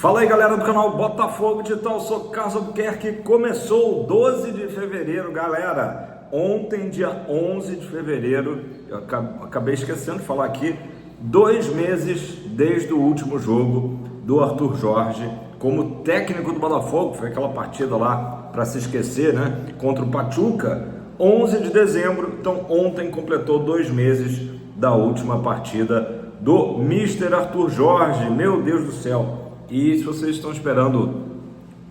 Fala aí, galera do canal Botafogo Digital, sou Carlos Albuquerque. Começou 12 de fevereiro, galera. Ontem, dia 11 de fevereiro, eu acabei esquecendo de falar aqui, 2 meses desde o último jogo do Arthur Jorge como técnico do Botafogo. Foi aquela partida lá para se esquecer, né? Contra o Pachuca, 11 de dezembro. Então ontem completou 2 meses da última partida do Mister Arthur Jorge. Meu Deus do céu! E se vocês estão esperando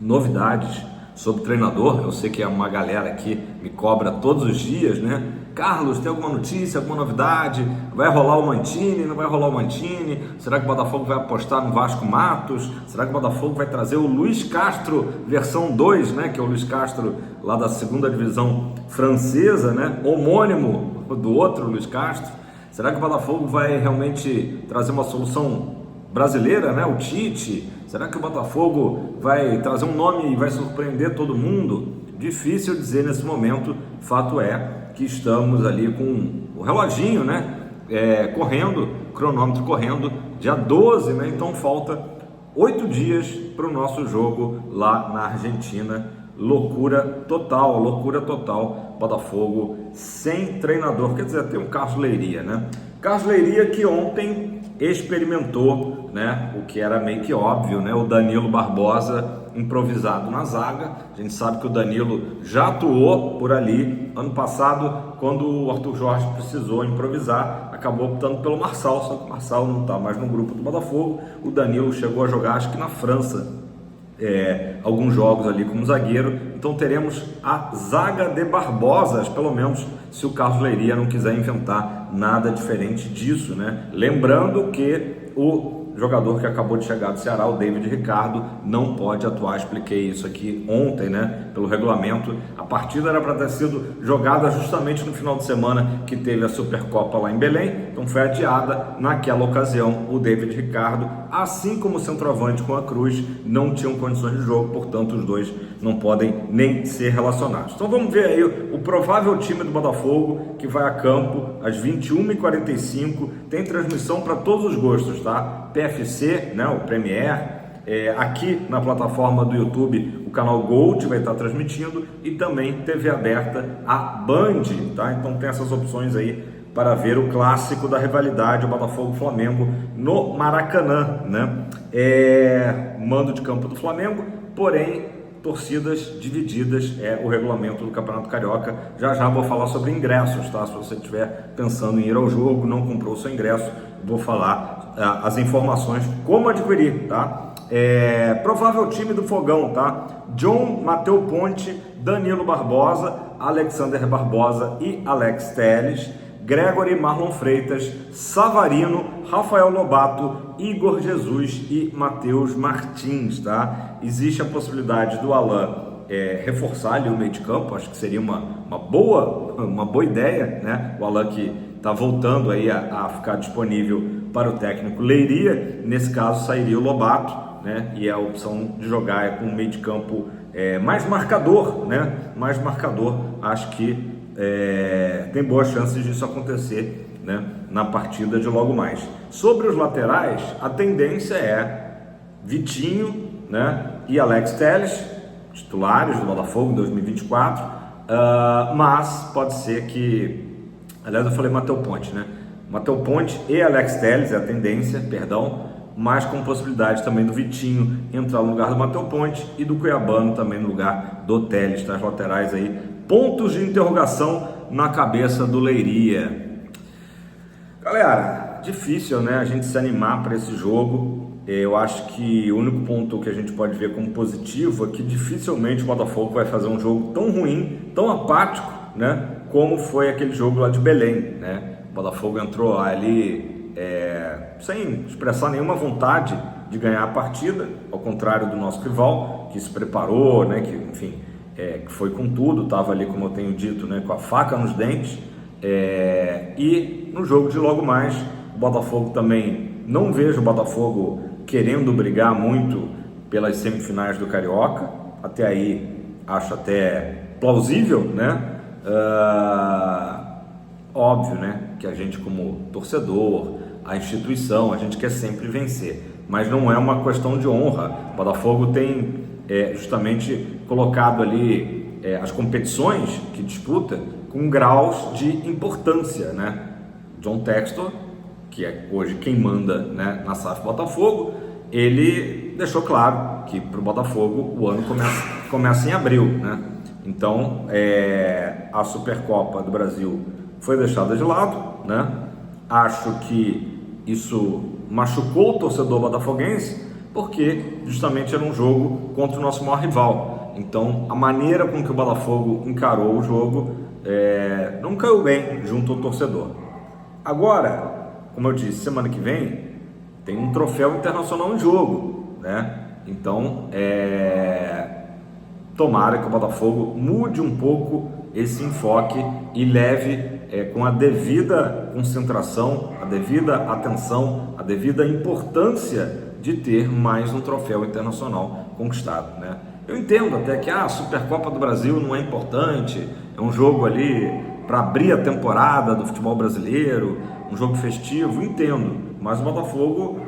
novidades sobre o treinador, eu sei que é uma galera aqui me cobra todos os dias, né? Carlos, tem alguma notícia, alguma novidade? Vai rolar o Mancini, não vai rolar o Mancini? Será que o Botafogo vai apostar no Vasco Matos? Será que o Botafogo vai trazer o Luiz Castro versão 2, né? Que é o Luiz Castro lá da segunda divisão francesa, né? Homônimo do outro Luiz Castro. Será que o Botafogo vai realmente trazer uma solução brasileira, né? O Tite? Será que o Botafogo vai trazer um nome e vai surpreender todo mundo? Difícil dizer nesse momento. Fato é que estamos ali com o reloginho, né? Correndo, cronômetro correndo, dia 12, né? Então falta 8 dias para o nosso jogo lá na Argentina. Loucura total. Botafogo sem treinador, quer dizer, tem o Carlos Leiria, né? Carlos Leiria que ontem experimentou, né, o que era meio que óbvio, né, o Danilo Barbosa improvisado na zaga. A gente sabe que o Danilo já atuou por ali ano passado, quando o Arthur Jorge precisou improvisar, acabou optando pelo Marçal, só que o Marçal não está mais no grupo do Botafogo. O Danilo chegou a jogar, acho que na França, alguns jogos ali como zagueiro. Então teremos a zaga de Barbosas, pelo menos se o Carlos Leiria não quiser inventar nada diferente disso, né? Lembrando que o jogador que acabou de chegar do Ceará, o David Ricardo, não pode atuar. Expliquei isso aqui ontem, né? Pelo regulamento, a partida era para ter sido jogada justamente no final de semana que teve a Supercopa lá em Belém, então foi adiada. Naquela ocasião, o David Ricardo, assim como o centroavante com a Cruz, não tinham condições de jogo, portanto os dois não podem nem ser relacionados. Então vamos ver aí o provável time do Botafogo, que vai a campo às 21h45, tem transmissão para todos os gostos, tá? PFC, né, o Premier, aqui na plataforma do YouTube, o canal Gold vai estar transmitindo, e também TV aberta, a Band, tá? Então tem essas opções aí para ver o clássico da rivalidade, o Botafogo-Flamengo no Maracanã, né? Mando de campo do Flamengo, porém torcidas divididas, é o regulamento do Campeonato Carioca. Já vou falar sobre ingressos, tá? Se você estiver pensando em ir ao jogo, não comprou o seu ingresso, vou falar as informações, como adquirir, tá? Provável time do Fogão, tá? John, Matheus Ponte, Danilo Barbosa, Alexander Barbosa e Alex Telles, Gregory, Marlon Freitas, Savarino, Rafael Lobato, Igor Jesus e Matheus Martins, tá? Existe a possibilidade do Alan reforçar ali o meio de campo, acho que seria uma boa ideia, né? O Alan que está voltando aí a ficar disponível para o técnico Leiria. Nesse caso sairia o Lobato, né? E a opção de jogar com um meio de campo mais marcador, né? Mais marcador, acho que tem boas chances disso acontecer, né, na partida de logo mais. Sobre os laterais, a tendência é Vitinho, né, e Alex Telles, titulares do Botafogo em 2024, mas pode ser que, aliás, eu falei Matheus Ponte, né? Matheus Ponte e Alex Telles é a tendência, mas com possibilidade também do Vitinho entrar no lugar do Matheus Ponte e do Cuiabano também no lugar do Telles, tá? As laterais aí, pontos de interrogação na cabeça do Leiria. Galera, difícil, né, a gente se animar para esse jogo. Eu acho que o único ponto que a gente pode ver como positivo é que dificilmente o Botafogo vai fazer um jogo tão ruim, tão apático, né, como foi aquele jogo lá de Belém, né? O Botafogo entrou ali sem expressar nenhuma vontade de ganhar a partida, ao contrário do nosso rival, que se preparou, né, que, enfim, que foi com tudo, estava ali, como eu tenho dito, né, com a faca nos dentes. E no jogo de logo mais, o Botafogo também, não vejo o Botafogo querendo brigar muito pelas semifinais do Carioca. Até aí acho até plausível, né? Óbvio, né, que a gente como torcedor, a instituição, a gente quer sempre vencer. mas não é uma questão de honra. O Botafogo tem justamente colocado ali as competições que disputa com graus de importância, né? John Textor, que é hoje quem manda, né, na SAF Botafogo, ele deixou claro que para o Botafogo o ano começa em abril, né? Então a Supercopa do Brasil foi deixada de lado, né? Acho que isso machucou o torcedor botafoguense, porque justamente era um jogo contra o nosso maior rival. Então a maneira com que o Botafogo encarou o jogo não caiu bem junto ao torcedor. Agora, como eu disse, semana que vem tem um troféu internacional em jogo, né? Então tomara que o Botafogo mude um pouco esse enfoque e leve com a devida concentração, a devida atenção, a devida importância de ter mais um troféu internacional conquistado, né? Eu entendo até que a Supercopa do Brasil não é importante, é um jogo ali para abrir a temporada do futebol brasileiro, um jogo festivo, entendo, mas o Botafogo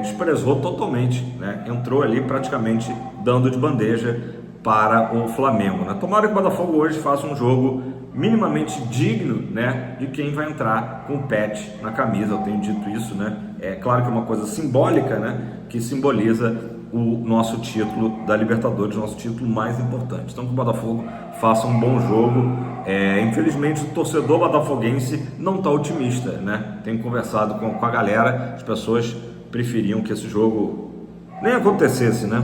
desprezou totalmente, né? Entrou ali praticamente dando de bandeja para o Flamengo, né? Tomara que o Botafogo hoje faça um jogo minimamente digno, né, de quem vai entrar com o pet na camisa. Eu tenho dito isso, né? É claro que é uma coisa simbólica, né, que simboliza o nosso título da Libertadores, o nosso título mais importante. Então que o Botafogo faça um bom jogo. Infelizmente o torcedor botafoguense não está otimista, né? Tenho conversado com a galera, as pessoas preferiam que esse jogo nem acontecesse, né?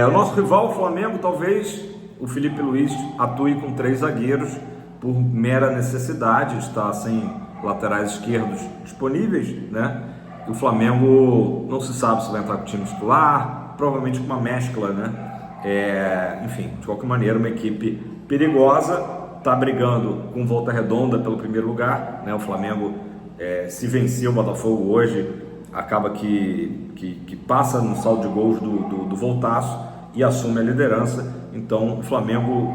O nosso rival, o Flamengo, talvez o Felipe Luiz atue com 3 zagueiros por mera necessidade, está sem laterais esquerdos disponíveis, né? E o Flamengo não se sabe se vai entrar com o time titular, provavelmente com uma mescla, né? Enfim, de qualquer maneira, uma equipe perigosa, está brigando com Volta Redonda pelo primeiro lugar, né? O Flamengo, se vencer o Botafogo hoje, acaba que passa no saldo de gols do Voltaço e assume a liderança. Então o Flamengo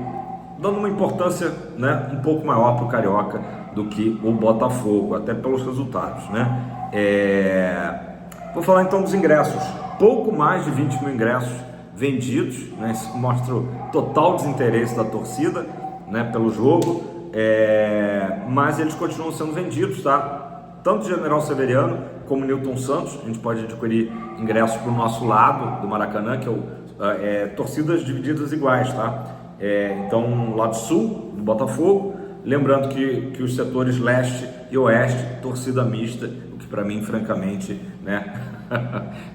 dando uma importância, né, um pouco maior para o Carioca do que o Botafogo, até pelos resultados, né? Vou falar então dos ingressos. Pouco mais de 20 mil ingressos vendidos, né? Isso mostra o total desinteresse da torcida, né, pelo jogo, mas eles continuam sendo vendidos, tá? Tanto General Severiano como Newton Santos. A gente pode adquirir ingressos para o nosso lado do Maracanã, que é torcidas divididas iguais, tá? Então, lado sul do Botafogo, lembrando que os setores leste e oeste, torcida mista, o que para mim, francamente, né,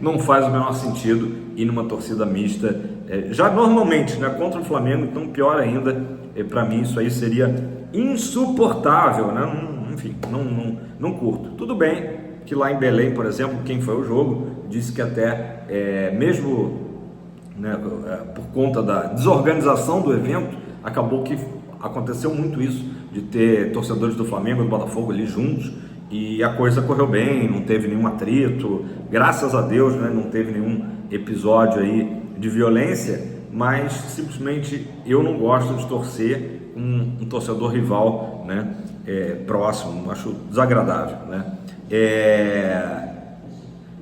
não faz o menor sentido ir numa torcida mista, já normalmente, né, contra o Flamengo, então pior ainda. Para mim isso aí seria insuportável, né? Enfim, não curto. Tudo bem que lá em Belém, por exemplo, quem foi o jogo, disse que até mesmo, né, por conta da desorganização do evento, acabou que aconteceu muito isso, de ter torcedores do Flamengo e do Botafogo ali juntos, e a coisa correu bem, não teve nenhum atrito, graças a Deus, né, não teve nenhum episódio aí de violência, mas simplesmente eu não gosto de torcer um torcedor rival, né, próximo, acho desagradável, né?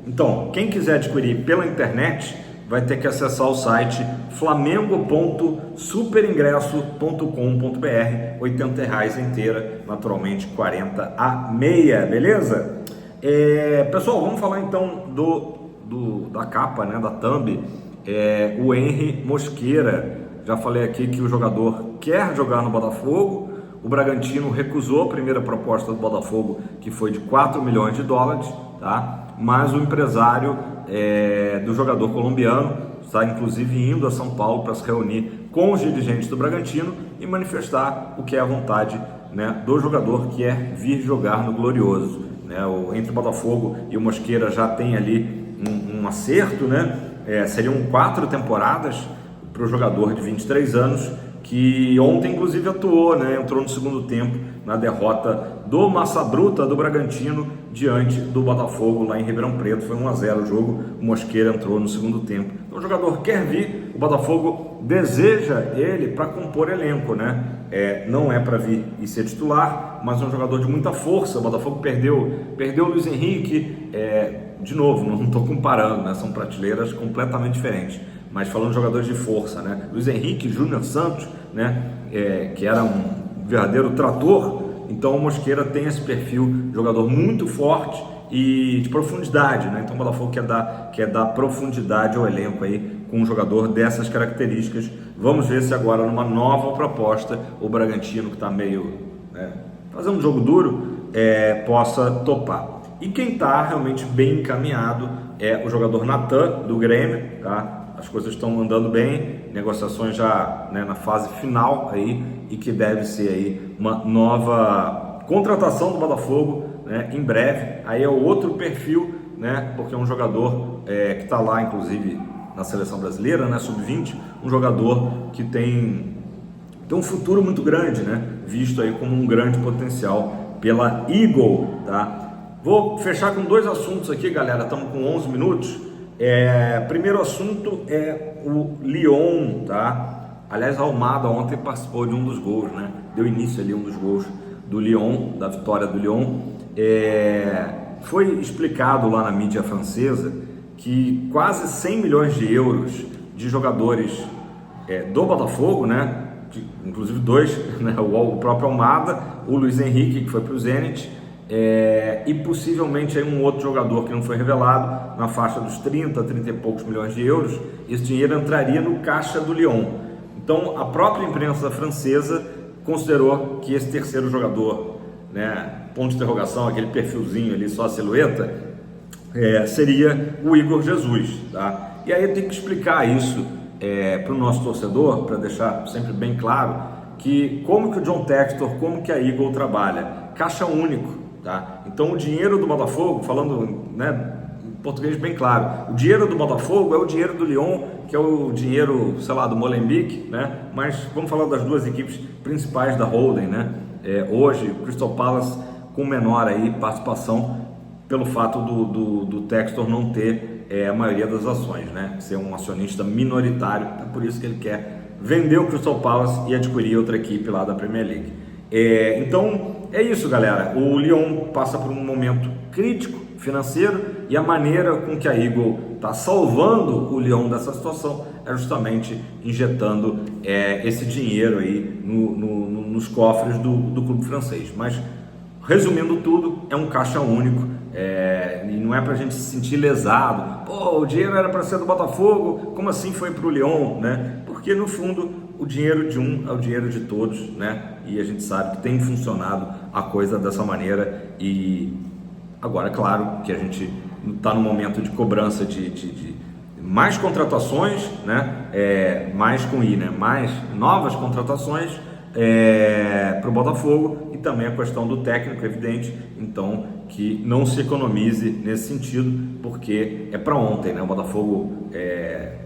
Então, quem quiser adquirir pela internet vai ter que acessar o site flamengo.superingresso.com.br, R$80 inteira, naturalmente 40 a meia, beleza? Pessoal, vamos falar então da capa, né, da thumb. O Henry Mosquera, já falei aqui que o jogador quer jogar no Botafogo. O Bragantino recusou a primeira proposta do Botafogo, que foi de 4 milhões de dólares, tá? Mas o empresário do jogador colombiano está inclusive indo a São Paulo para se reunir com os dirigentes do Bragantino e manifestar o que é a vontade, né, do jogador que é vir jogar no Glorioso, né? Entre o Botafogo e o Mosquera já tem ali um acerto, né? Seriam 4 temporadas para o jogador de 23 anos, que ontem inclusive atuou, né? Entrou no segundo tempo na derrota do Massa Bruta do Bragantino diante do Botafogo lá em Ribeirão Preto. Foi 1-0 o jogo, o Mosqueira entrou no segundo tempo. Então o jogador quer vir, o Botafogo deseja ele para compor elenco, né? Não é para vir e ser titular, mas é um jogador de muita força. O Botafogo perdeu o Luiz Henrique, de novo, não estou comparando, né? São prateleiras completamente diferentes, mas falando de jogadores de força, né? Luiz Henrique, Júnior Santos, né? Que era um verdadeiro trator. Então o Mosqueira tem esse perfil de jogador muito forte e de profundidade, né? Então o Botafogo quer dar profundidade ao elenco aí com um jogador dessas características. Vamos ver se agora numa nova proposta o Bragantino, que está meio fazendo um jogo duro, possa topar. E quem está realmente bem encaminhado é o jogador Natan do Grêmio, tá? As coisas estão andando bem, negociações já, né, na fase final aí, e que deve ser aí uma nova contratação do Botafogo, né, em breve. Aí é o outro perfil, né, porque é um jogador que está lá, inclusive, na seleção brasileira, né, sub-20, um jogador que tem um futuro muito grande, né, visto aí como um grande potencial pela Eagle, tá? Vou fechar com 2 assuntos aqui, galera, estamos com 11 minutos. Primeiro assunto é o Lyon, tá? Aliás, a Almada ontem participou de um dos gols, né? Deu início ali um dos gols do Lyon, da vitória do Lyon. Foi explicado lá na mídia francesa que quase 100 milhões de euros de jogadores do Botafogo, né? Inclusive 2, né? O próprio Almada, o Luiz Henrique, que foi para o Zenit, e possivelmente aí um outro jogador que não foi revelado, na faixa dos 30 e poucos milhões de euros. Esse dinheiro entraria no caixa do Lyon. Então a própria imprensa francesa considerou que esse terceiro jogador, né, ponto de interrogação, aquele perfilzinho ali, só a silhueta, seria o Igor Jesus, tá? E aí eu tenho que explicar isso para o nosso torcedor, para deixar sempre bem claro que como que o John Textor, como que a Eagle trabalha, caixa único. Tá? Então o dinheiro do Botafogo, falando, né, em português bem claro, o dinheiro do Botafogo é o dinheiro do Lyon, que é o dinheiro, sei lá, do Molenbeek, né? Mas vamos falar das duas equipes principais da holding, né? Hoje o Crystal Palace com menor aí participação pelo fato do Textor não ter a maioria das ações, né? Ser um acionista minoritário, é por isso que ele quer vender o Crystal Palace e adquirir outra equipe lá da Premier League. Então é isso, galera. O Lyon passa por um momento crítico financeiro e a maneira com que a Eagle está salvando o Lyon dessa situação é justamente injetando esse dinheiro aí nos cofres do clube francês. Mas resumindo tudo, é um caixa único, e não é para a gente se sentir lesado. Pô, o dinheiro era para ser do Botafogo, como assim foi para o Lyon, né? Porque no fundo o dinheiro de um é o dinheiro de todos, né? E a gente sabe que tem funcionado a coisa dessa maneira. E agora, claro, que a gente está no momento de cobrança de mais contratações, né? Mais com I, né? Mais novas contratações para o Botafogo, e também a questão do técnico, evidente. Então, que não se economize nesse sentido, porque é para ontem, né? O Botafogo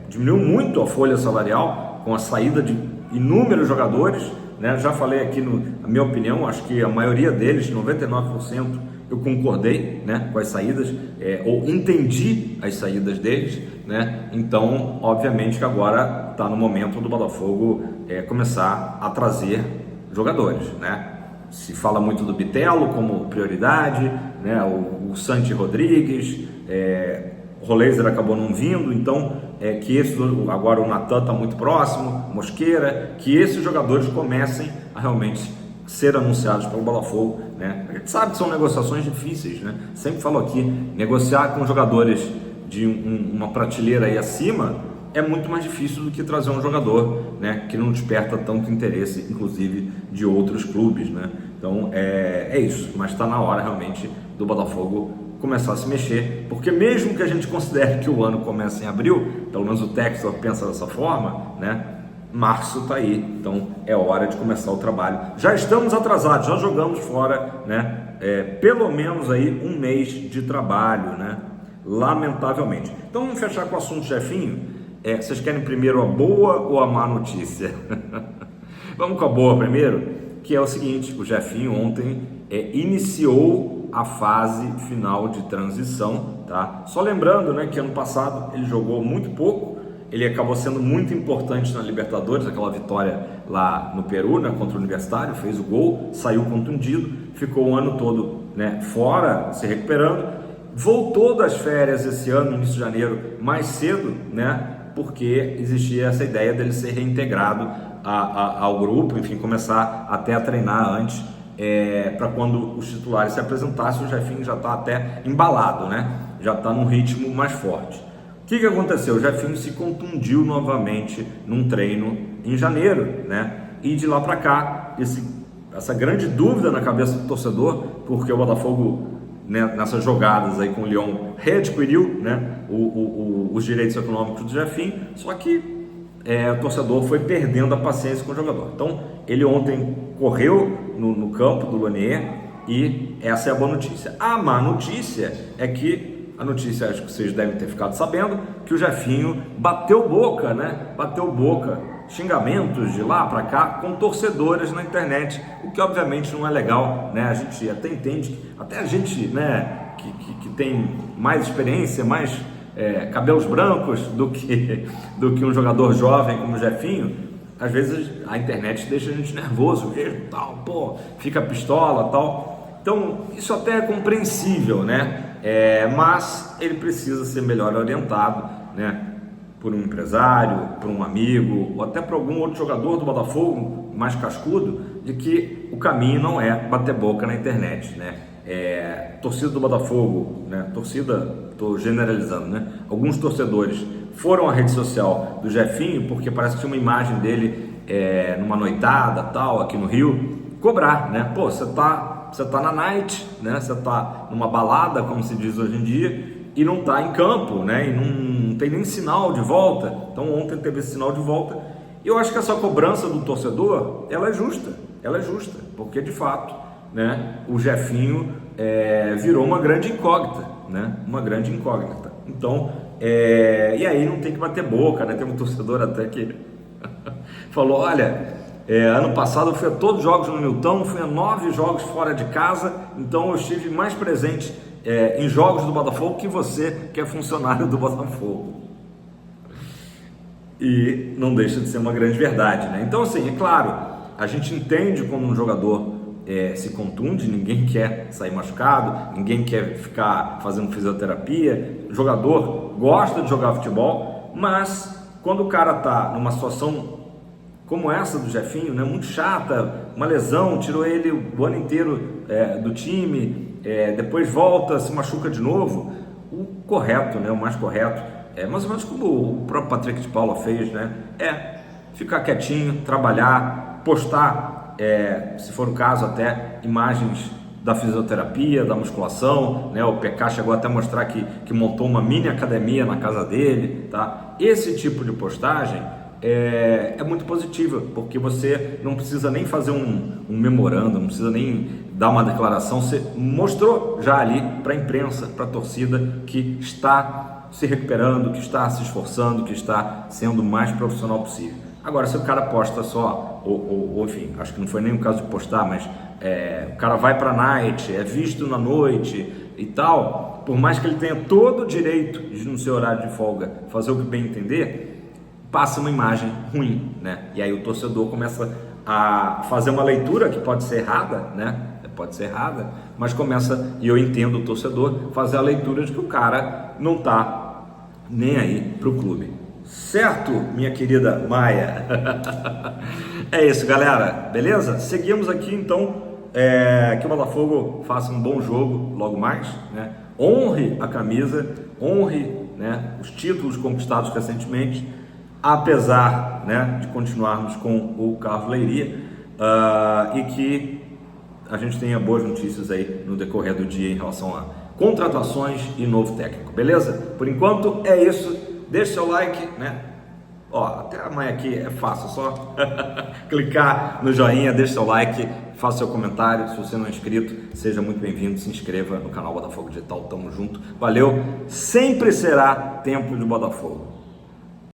diminuiu muito a folha salarial com a saída de inúmeros jogadores, né? Já falei aqui, na minha opinião, acho que a maioria deles, 99%, eu concordei, né, com as saídas, ou entendi as saídas deles, né? Então, obviamente que agora está no momento do Botafogo começar a trazer jogadores, né? Se fala muito do Bitelo como prioridade, né? O Santi Rodrigues, o Roleiser acabou não vindo, então que agora o Natan está muito próximo, Mosqueira, que esses jogadores comecem a realmente ser anunciados pelo Botafogo, né? A gente sabe que são negociações difíceis, né? Sempre falo aqui, negociar com jogadores de uma prateleira aí acima é muito mais difícil do que trazer um jogador, né, que não desperta tanto interesse, inclusive de outros clubes, né? Então é isso, mas está na hora realmente do Botafogo começar a se mexer, porque mesmo que a gente considere que o ano começa em abril, pelo menos o Textor pensa dessa forma, né? Março está aí, então é hora de começar o trabalho. Já estamos atrasados, já jogamos fora, né? Pelo menos aí um mês de trabalho, né? Lamentavelmente. Então vamos fechar com o assunto, chefinho. Vocês querem primeiro a boa ou a má notícia? Vamos com a boa primeiro, que é o seguinte: o Jefinho ontem iniciou a fase final de transição, tá? Só lembrando, né, que ano passado ele jogou muito pouco, ele acabou sendo muito importante na Libertadores, aquela vitória lá no Peru, né, contra o Universitário, fez o gol, saiu contundido, ficou o ano todo, né, fora, se recuperando, voltou das férias esse ano, início de janeiro, mais cedo, né, porque existia essa ideia dele ser reintegrado ao grupo, enfim, começar até a treinar antes, para quando os titulares se apresentassem. O Jefinho já está até embalado, né, já está num ritmo mais forte. O que aconteceu? O Jefinho se contundiu novamente num treino em janeiro, né? E de lá para cá, essa grande dúvida na cabeça do torcedor, porque o Botafogo, né, nessas jogadas aí com o Lyon, readquiriu, né, os direitos econômicos do Jefinho, só que o torcedor foi perdendo a paciência com o jogador. Então, ele ontem correu no campo do Lonier e essa é a boa notícia. A má notícia é que a notícia, acho que vocês devem ter ficado sabendo, que o Jefinho bateu boca, né? Bateu boca, xingamentos de lá para cá com torcedores na internet, o que obviamente não é legal, né? A gente até entende, até a gente, né, que tem mais experiência, mais cabelos brancos do que um jogador jovem como o Jefinho, às vezes a internet deixa a gente nervoso, tal, pô, fica pistola, tal. Então isso até é compreensível, né? Mas ele precisa ser melhor orientado, né, por um empresário, por um amigo, ou até por algum outro jogador do Botafogo mais cascudo, de que o caminho não é bater boca na internet, né? Torcida do Botafogo, né? Torcida, estou generalizando, né? Alguns torcedores foram à rede social do Jefinho porque parece que tinha uma imagem dele numa noitada, tal, aqui no Rio, cobrar, né? Pô, você tá na night, né? Você tá numa balada, como se diz hoje em dia, e não tá em campo, né? E não tem nem sinal de volta. Então ontem teve esse sinal de volta. E eu acho que essa cobrança do torcedor, ela é justa, porque de fato, né, o Jefinho virou uma grande incógnita, né? Uma grande incógnita. Então, e aí não tem que bater boca, né? Tem um torcedor até que falou: olha, ano passado eu fui a todos os jogos no Newton, fui a 9 jogos fora de casa, então eu estive mais presente em jogos do Botafogo que você, que é funcionário do Botafogo. E não deixa de ser uma grande verdade, né? Então, assim, é claro, a gente entende quando um jogador se contunde, ninguém quer sair machucado, ninguém quer ficar fazendo fisioterapia, o jogador gosta de jogar futebol, mas quando o cara tá numa situação como essa do Jefinho, né, muito chata, uma lesão, tirou ele o ano inteiro do time, depois volta, se machuca de novo, o correto, né, o mais correto, mais ou menos como o próprio Patrick de Paula fez, né, ficar quietinho, trabalhar, postar, se for o caso até, imagens da fisioterapia, da musculação, né, o PK chegou até a mostrar que montou uma mini academia na casa dele, tá? Esse tipo de postagem é muito positiva, porque você não precisa nem fazer um memorando, não precisa nem dar uma declaração, você mostrou já ali para a imprensa, para a torcida, que está se recuperando, que está se esforçando, que está sendo o mais profissional possível. Agora, se o cara posta só, ou enfim, acho que não foi nem o caso de postar, mas o cara vai para a night, é visto na noite e tal, por mais que ele tenha todo o direito de, no seu horário de folga, fazer o que bem entender, passa uma imagem ruim, né? E aí o torcedor começa a fazer uma leitura que pode ser errada, né? Pode ser errada, mas começa, e eu entendo o torcedor, fazer a leitura de que o cara não tá nem aí pro clube. Certo, minha querida Maia? É isso, galera, beleza? Seguimos aqui então, que o Botafogo faça um bom jogo logo mais, né? Honre a camisa, honre, né, os títulos conquistados recentemente, apesar, né, de continuarmos com o Carlos Leiria, e que a gente tenha boas notícias aí no decorrer do dia em relação a contratações e novo técnico, beleza? Por enquanto é isso, deixa seu like, né? Até amanhã aqui é fácil, só clicar no joinha, deixa seu like, faça seu comentário. Se você não é inscrito, seja muito bem-vindo, se inscreva no canal Botafogo Digital, tamo junto, valeu, sempre será tempo de Botafogo.